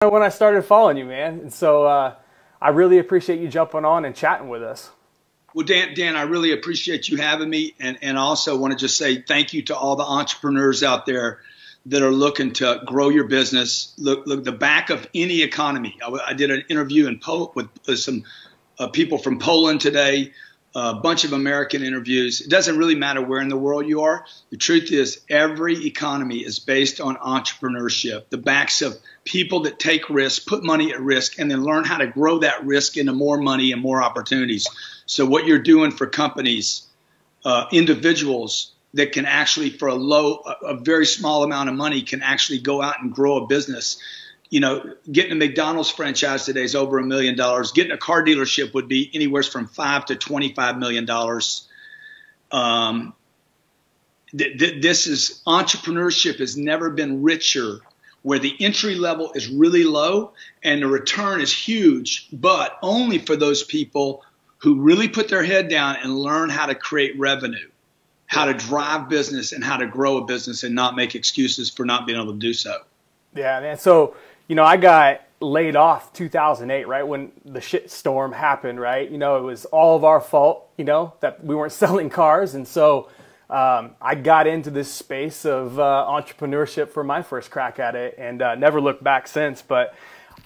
When I started following you, man. And so I really appreciate you jumping on and chatting with us. Well, Dan, I really appreciate you having me. And also want to just say thank you to all the entrepreneurs out there that are looking to grow your business. Look, the back of any economy. I did an interview with some people from Poland today, a bunch of American interviews. It doesn't really matter where in the world you are. The truth is every economy is based on entrepreneurship, the backs of people that take risks, put money at risk, and then learn how to grow that risk into more money and more opportunities. So what you're doing for companies, individuals that can actually, for a very small amount of money, can actually go out and grow a business. You know, getting a McDonald's franchise today is over $1 million. Getting a car dealership would be anywhere from $5 to $25 million. This is entrepreneurship has never been richer, where the entry level is really low and the return is huge, but only for those people who really put their head down and learn how to create revenue, how to drive business, and how to grow a business and not make excuses for not being able to do so. Yeah, man. So, you know, I got laid off 2008, right, when the shit storm happened, right? You know, it was all of our fault, you know, that we weren't selling cars. And so I got into this space of entrepreneurship for my first crack at it and never looked back since. But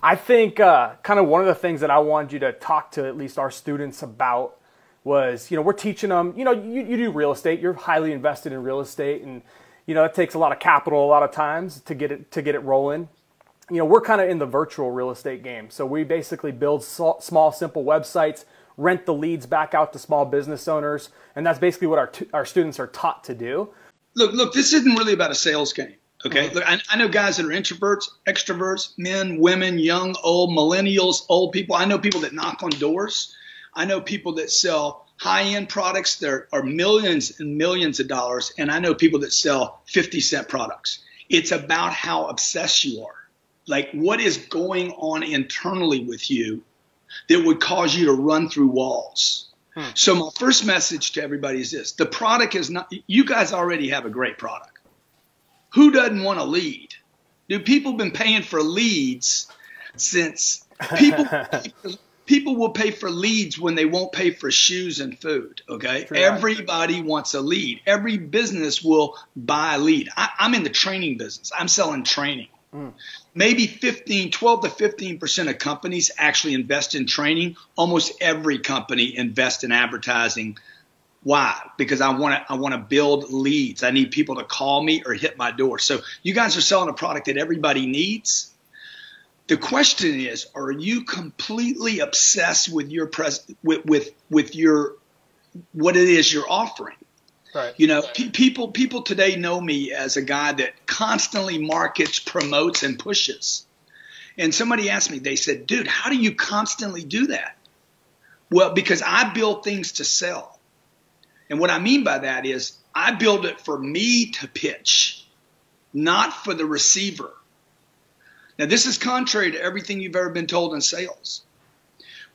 I think kind of one of the things that I wanted you to talk to at least our students about was, you know, we're teaching them, you know, you do real estate, you're highly invested in real estate, and, you know, it takes a lot of capital a lot of times to get it rolling. You know, we're kind of in the virtual real estate game. So we basically build small, simple websites, rent the leads back out to small business owners. And that's basically what our students are taught to do. Look, this isn't really about a sales game. Okay. Mm-hmm. Look, I know guys that are introverts, extroverts, men, women, young, old, millennials, old people. I know people that knock on doors. I know people that sell high-end products that are millions and millions of dollars. And I know people that sell 50-cent products. It's about how obsessed you are. Like, what is going on internally with you that would cause you to run through walls? So my first message to everybody is this. The product is not – you guys already have a great product. Who doesn't want a lead? Dude, people have been paying for leads since people will pay for leads when they won't pay for shoes and food, okay? True. Everybody wants a lead. Every business will buy a lead. I'm in the training business. I'm selling training. Maybe 12 to 15% of companies actually invest in training. Almost every company invests in advertising. Why? Because I want to build leads. I need people to call me or hit my door. So you guys are selling a product that everybody needs. The question is, are you completely obsessed with your with your what it is you're offering? Right. You know, people today know me as a guy that constantly markets, promotes, and pushes. And somebody asked me, they said, dude, how do you constantly do that? Well, because I build things to sell. And what I mean by that is I build it for me to pitch, not for the receiver. Now, this is contrary to everything you've ever been told in sales.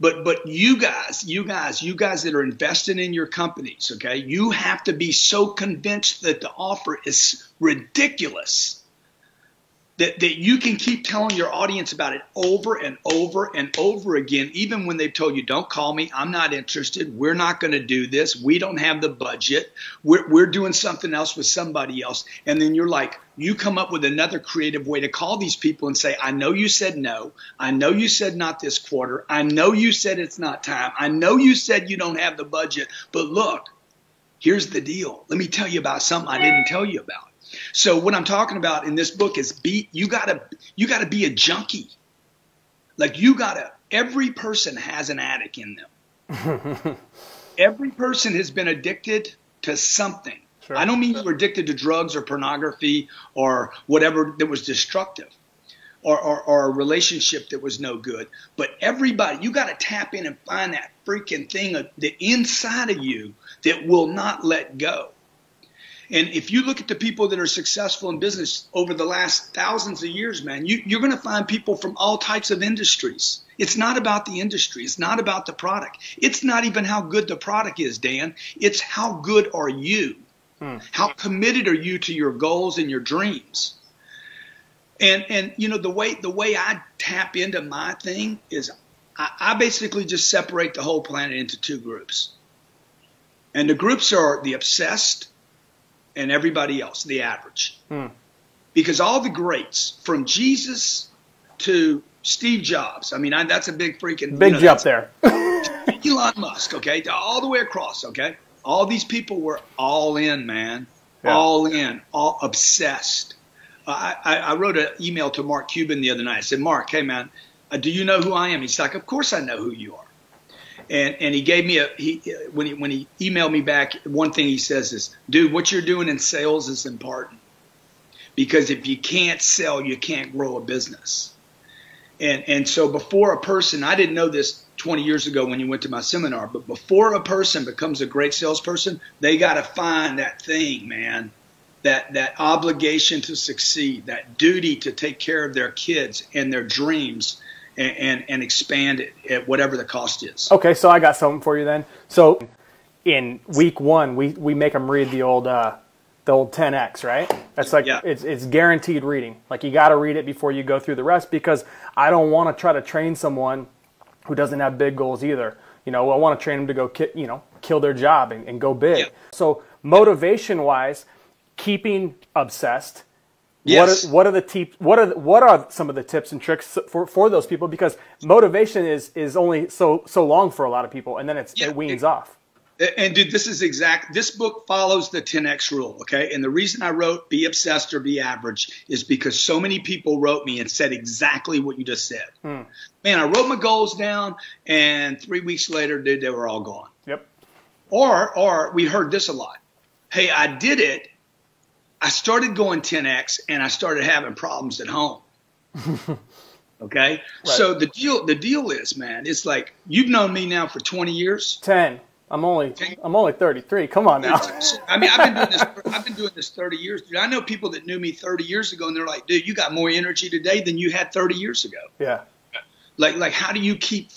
But you guys that are investing in your companies, okay, you have to be so convinced that the offer is ridiculous that you can keep telling your audience about it over and over and over again, even when they've told you, don't call me, I'm not interested, we're not going to do this, we don't have the budget, we're doing something else with somebody else. And then you're like, you come up with another creative way to call these people and say, I know you said no, I know you said not this quarter, I know you said it's not time, I know you said you don't have the budget, but look, here's the deal. Let me tell you about something I didn't tell you about. So what I'm talking about in this book is you gotta be a junkie. Like every person has an addict in them. Every person has been addicted to something. Sure. I don't mean you were addicted to drugs or pornography or whatever that was destructive or a relationship that was no good. But everybody, you got to tap in and find that freaking thing the inside of you that will not let go. And if you look at the people that are successful in business over the last thousands of years, man, you're going to find people from all types of industries. It's not about the industry. It's not about the product. It's not even how good the product is, Dan. It's how good are you? How committed are you to your goals and your dreams? And you know, the way I tap into my thing is I basically just separate the whole planet into two groups. And the groups are the obsessed and everybody else, the average. Because all the greats, from Jesus to Steve Jobs, I mean, that's a big freaking... Big jump there. Elon Musk, okay, all the way across, okay? All these people were all in, man. Yeah. All in, all obsessed. I wrote an email to Mark Cuban the other night. I said, Mark, hey, man, do you know who I am? He's like, of course I know who you are. And he gave me when he emailed me back, one thing he says is, dude, what you're doing in sales is important. Because if you can't sell, you can't grow a business. And so before a person, I didn't know this 20 years ago when you went to my seminar, but before a person becomes a great salesperson, they got to find that thing, man, that obligation to succeed, that duty to take care of their kids and their dreams and expand it at whatever the cost is. Okay, so I got something for you then. So in week one, we make them read the old 10X, right? That's like, yeah. It's guaranteed reading. Like, you got to read it before you go through the rest, because I don't want to try to train someone who doesn't have big goals either. You know, I want to train them to go, kill their job and go big. Yeah. So motivation-wise, keeping obsessed. Yes. What are some of the tips and tricks for those people? Because motivation is only so long for a lot of people, and then it weans off. And dude, this book follows the 10X rule, okay? And the reason I wrote be obsessed or be average is because so many people wrote me and said exactly what you just said. Man, I wrote my goals down, and 3 weeks later, dude, they were all gone. Yep. Or we heard this a lot. Hey, I did it. I started going 10X, and I started having problems at home. Okay? Right. So the deal is, man, it's like, you've known me now for 20 years. 10. I'm only 33. Come on now. I mean, I've been doing this 30 years. Dude, I know people that knew me 30 years ago, and they're like, dude, you got more energy today than you had 30 years ago. Yeah. Like how do you keep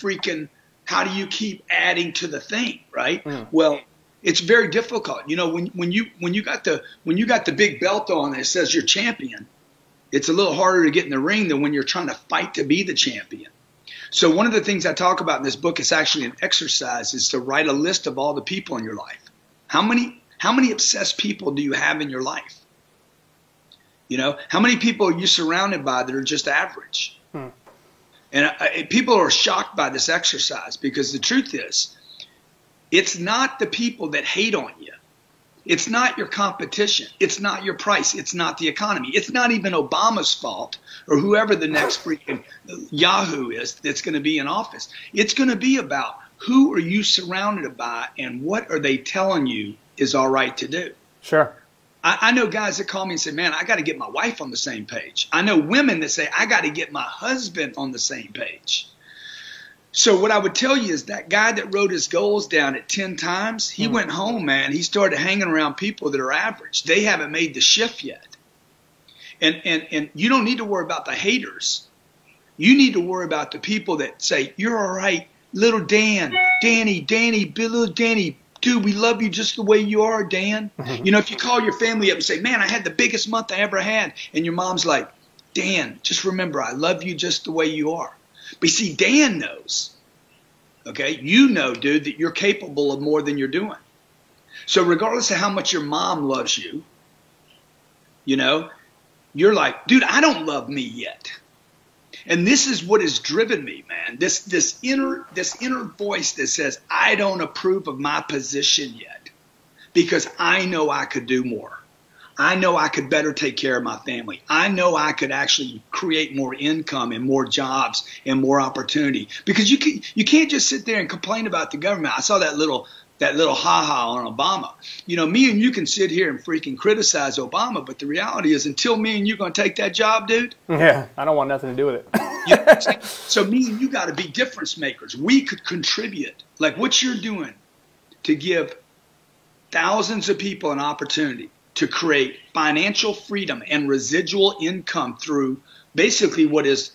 adding to the thing, right? Well, it's very difficult. You know, when you got the big belt on and it says you're champion, it's a little harder to get in the ring than when you're trying to fight to be the champion. So one of the things I talk about in this book is actually an exercise, is to write a list of all the people in your life. How many obsessed people do you have in your life? You know, how many people are you surrounded by that are just average? And people are shocked by this exercise, because the truth is, it's not the people that hate on you. It's not your competition. It's not your price. It's not the economy. It's not even Obama's fault or whoever the next freaking Yahoo is that's going to be in office. It's going to be about who are you surrounded by and what are they telling you is all right to do. Sure. I know guys that call me and say, man, I got to get my wife on the same page. I know women that say, I got to get my husband on the same page. So what I would tell you is that guy that wrote his goals down at 10 times, he went home, man. He started hanging around people that are average. They haven't made the shift yet. And you don't need to worry about the haters. You need to worry about the people that say, you're all right, little Danny, little Danny, dude, we love you just the way you are, Dan. You know, if you call your family up and say, man, I had the biggest month I ever had, and your mom's like, Dan, just remember, I love you just the way you are. But you see, Dan knows, okay, you know, dude, that you're capable of more than you're doing. So regardless of how much your mom loves you, you know, you're like, dude, I don't love me yet. And this is what has driven me, man. This inner voice that says, I don't approve of my position yet, because I know I could do more. I know I could better take care of my family. I know I could actually create more income and more jobs and more opportunity, because you can't just sit there and complain about the government. I saw that little ha-ha on Obama. You know, me and you can sit here and freaking criticize Obama, but the reality is, until me and you going to take that job, dude. Yeah, I don't want nothing to do with it. You know, so me and you got to be difference makers. We could contribute, like what you're doing, to give thousands of people an opportunity to create financial freedom and residual income through basically what is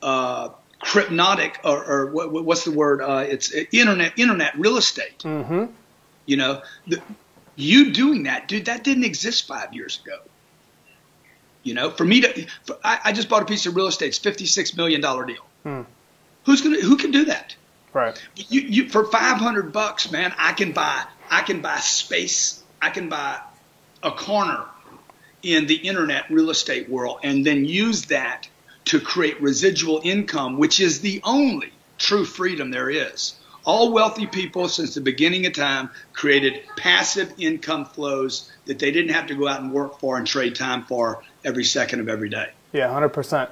cryptotic or what's the word? It's internet real estate. You know, you doing that, dude, that didn't exist 5 years ago. You know, I just bought a piece of real estate. It's $56 million deal. Who can do that? Right. For $500, man, I can buy space. I can buy a corner in the internet real estate world and then use that to create residual income, which is the only true freedom there is. All wealthy people since the beginning of time created passive income flows that they didn't have to go out and work for and trade time for every second of every day. Yeah, 100%.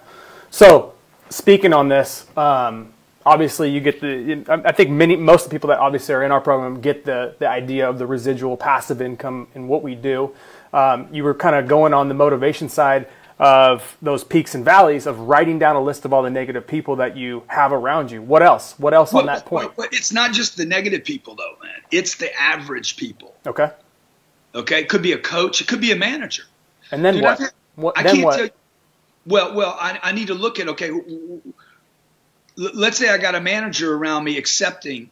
So speaking on this, obviously you get I think most of the people that obviously are in our program get the idea of the residual passive income and what we do. You were kind of going on the motivation side of those peaks and valleys of writing down a list of all the negative people that you have around you. What else? What else on that point? It's not just the negative people though, man. It's the average people. Okay. Okay. It could be a coach. It could be a manager. And then what? I can't tell you. Well, I need to look at, okay, let's say I got a manager around me accepting,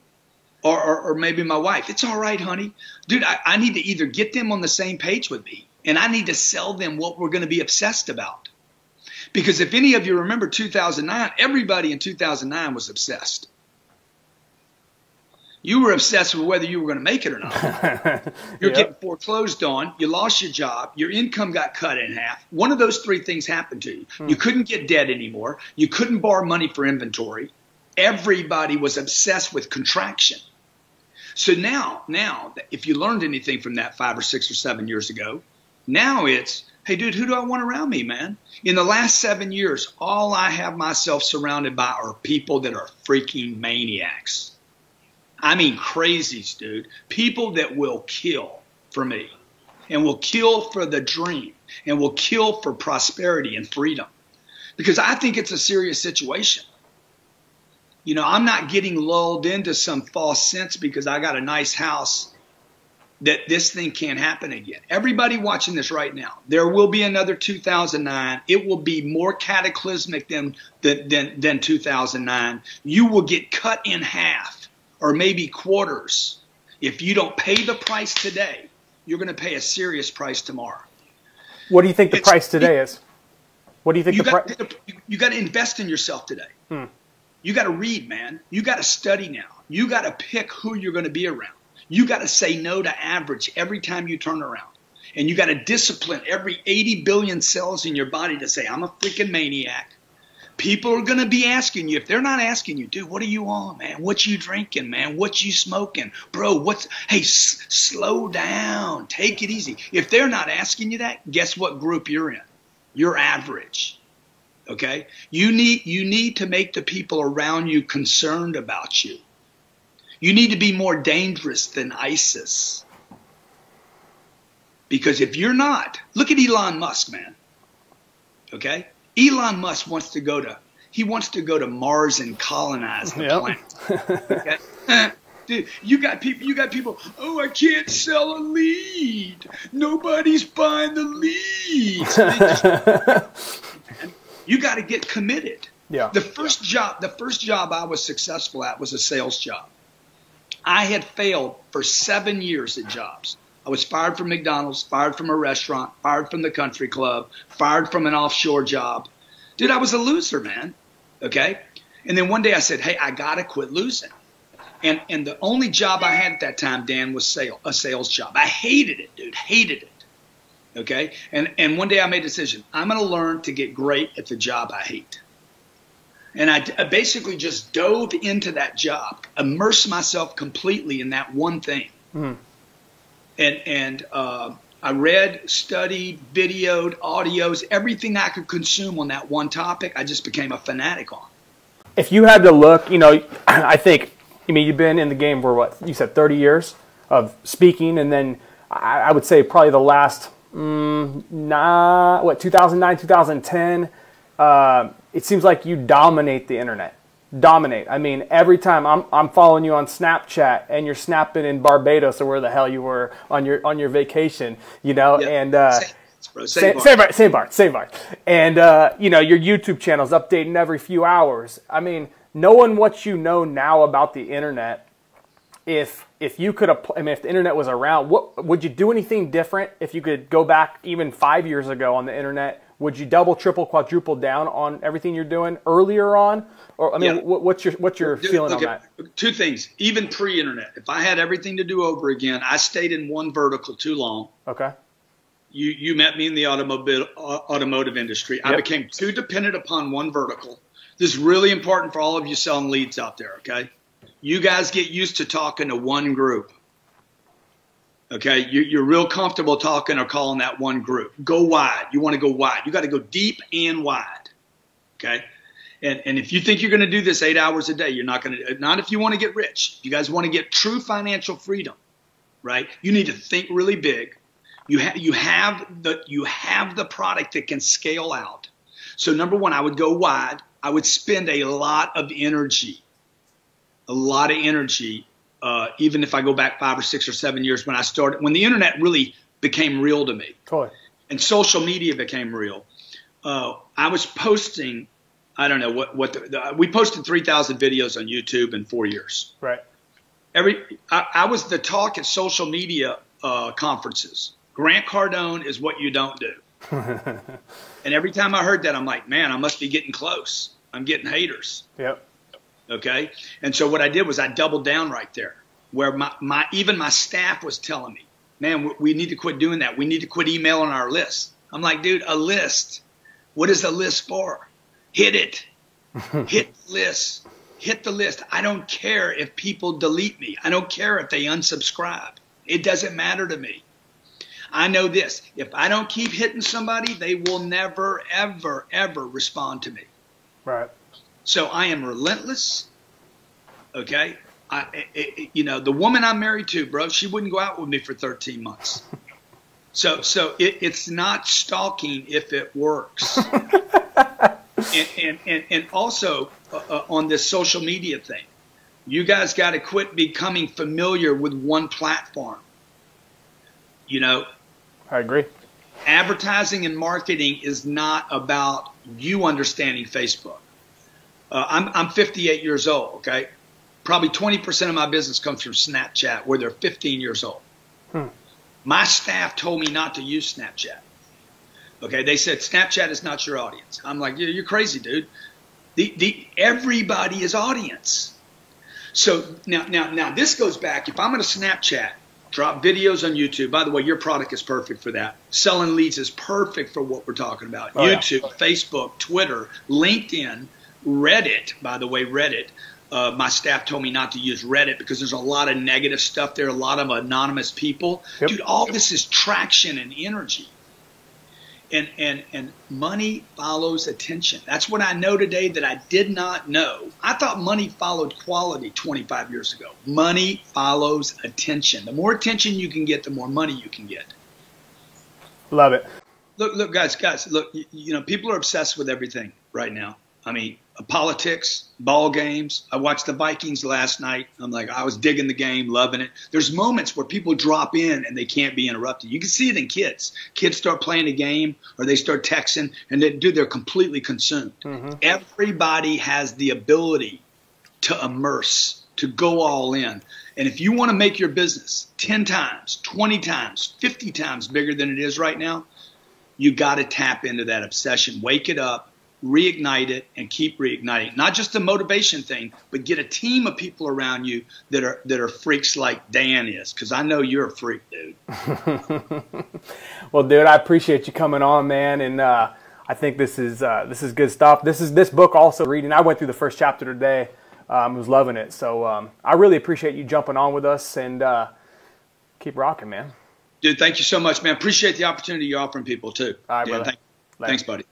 or maybe my wife. It's all right, honey. Dude, I need to either get them on the same page with me, and I need to sell them what we're going to be obsessed about. Because if any of you remember 2009, everybody in 2009 was obsessed. You were obsessed with whether you were going to make it or not. You're getting foreclosed on. You lost your job. Your income got cut in half. One of those three things happened to you. You couldn't get debt anymore. You couldn't borrow money for inventory. Everybody was obsessed with contraction. So now, if you learned anything from that 5 or 6 or 7 years ago, now it's, hey, dude, who do I want around me, man? In the last 7 years, all I have myself surrounded by are people that are freaking maniacs. I mean crazies, dude. People that will kill for me and will kill for the dream and will kill for prosperity and freedom. Because I think it's a serious situation. You know, I'm not getting lulled into some false sense because I got a nice house that this thing can't happen again. Everybody watching this right now, there will be another 2009. It will be more cataclysmic than 2009. You will get cut in half or maybe quarters. If you don't pay the price today, you're going to pay a serious price tomorrow. What do you think the price today is? What do you think the price? You got to invest in yourself today. You got to read, man. You got to study now. You got to pick who you're going to be around. You got to say no to average every time you turn around. And you got to discipline every 80 billion cells in your body to say, I'm a freaking maniac. People are going to be asking you. If they're not asking you, dude, what are you on, man? What you drinking, man? What you smoking? Bro, hey, slow down. Take it easy. If they're not asking you that, guess what group you're in? You're average. Okay? You need to make the people around you concerned about you. You need to be more dangerous than ISIS. Because if you're not, look at Elon Musk, man. Okay? Elon Musk wants to go to Mars and colonize the planet. Okay? Dude, you got people, oh, I can't sell a lead. Nobody's buying the leads. You got to get committed. Yeah. The first job I was successful at was a sales job. I had failed for 7 years at jobs. I was fired from McDonald's, fired from a restaurant, fired from the country club, fired from an offshore job. Dude, I was a loser, man. Okay? And then one day I said, hey, I got to quit losing. And the only job I had at that time, Dan, was a sales job. I hated it, dude. Hated it. Okay? And one day I made a decision. I'm going to learn to get great at the job I hate. And I basically just dove into that job, immersed myself completely in that one thing. And I read, studied, videoed, audios, everything I could consume on that one topic, I just became a fanatic on. If you had to look, you know, you've been in the game for what, you said 30 years of speaking, and then I would say probably the last, 2009, 2010, it seems like you dominate the internet. Dominate. I mean, every time I'm following you on Snapchat and you're snapping in Barbados or where the hell you were on your vacation, you know, and same bar. And you know, your YouTube channel's updating every few hours. I mean, knowing what you know now about the internet, if you could, if the internet was around, what would you do anything different if you could go back even 5 years ago on the internet? would you double, triple, quadruple down on everything you're doing earlier on? Or I mean, Yeah. what's your feeling on that? Two things. Even pre-internet, if I had everything to do over again, I stayed in one vertical too long. Okay. You met me in the automotive industry. Yep. I became too dependent upon one vertical. This is really important for all of you selling leads out there, okay? You guys get used to talking to one group. Okay, you're real comfortable talking or calling that one group. Go wide. You want to go wide. You got to go deep and wide. Okay, and if you think you're going to do this 8 hours a day, you're not going to. Not if you want to get rich. You guys want to get true financial freedom, right? You need to think really big. You have the product that can scale out. So number one, I would go wide. I would spend a lot of energy. Even if I go back 5 or 6 or 7 years when I started, when the internet really became real to me, totally. And social media became real, I was posting, I don't know we posted 3,000 videos on YouTube in 4 years. Right. I was the talk at social media conferences. Grant Cardone is what you don't do. And every time I heard that, I'm like, man, I must be getting close. I'm getting haters. Yep. Okay. And so what I did was I doubled down right there where even my staff was telling me, man, we need to quit doing that. We need to quit emailing our list. I'm like, dude, a list. What is a list for? Hit it. Hit the list. Hit the list. I don't care if people delete me. I don't care if they unsubscribe. It doesn't matter to me. I know this. If I don't keep hitting somebody, they will never, ever, ever respond to me. Right. So I am relentless, okay? The woman I'm married to, bro, she wouldn't go out with me for 13 months. So it's not stalking if it works. and also on this social media thing, you guys got to quit becoming familiar with one platform. I agree. Advertising and marketing is not about you understanding Facebook. I'm 58 years old, okay? Probably 20% of my business comes from Snapchat, where they're 15 years old. My staff told me not to use Snapchat. Okay, they said Snapchat is not your audience. I'm like, you're crazy, dude. Everybody is audience. So now this goes back. If I'm going to Snapchat, drop videos on YouTube. By the way, your product is perfect for that. Selling leads is perfect for what we're talking about. Oh, YouTube, yeah. Facebook, Twitter, LinkedIn, Reddit. By the way, Reddit. My staff told me not to use Reddit because there's a lot of negative stuff there, a lot of anonymous people. Yep. Dude, all this is traction and energy. And money follows attention. That's what I know today that I did not know. I thought money followed quality 25 years ago. Money follows attention. The more attention you can get, the more money you can get. Love it. Look, guys, look, people are obsessed with everything right now. I mean, politics, ball games. I watched the Vikings last night. I'm like, I was digging the game, loving it. There's moments where people drop in and they can't be interrupted. You can see it in kids. Kids start playing a game or they start texting and they're completely consumed. Mm-hmm. Everybody has the ability to immerse, to go all in. And if you want to make your business 10 times, 20 times, 50 times bigger than it is right now, you got to tap into that obsession. Wake it up. Reignite it and keep reigniting. Not just a motivation thing, but get a team of people around you that are freaks like Dan is, because I know you're a freak, dude. Well, dude, I appreciate you coming on, man, and I think this is good stuff. This book also reading. I went through the first chapter today. Was loving it. So I really appreciate you jumping on with us and keep rocking, man. Dude, thank you so much, man. Appreciate the opportunity you're offering people too. All right, brother. Thanks, buddy.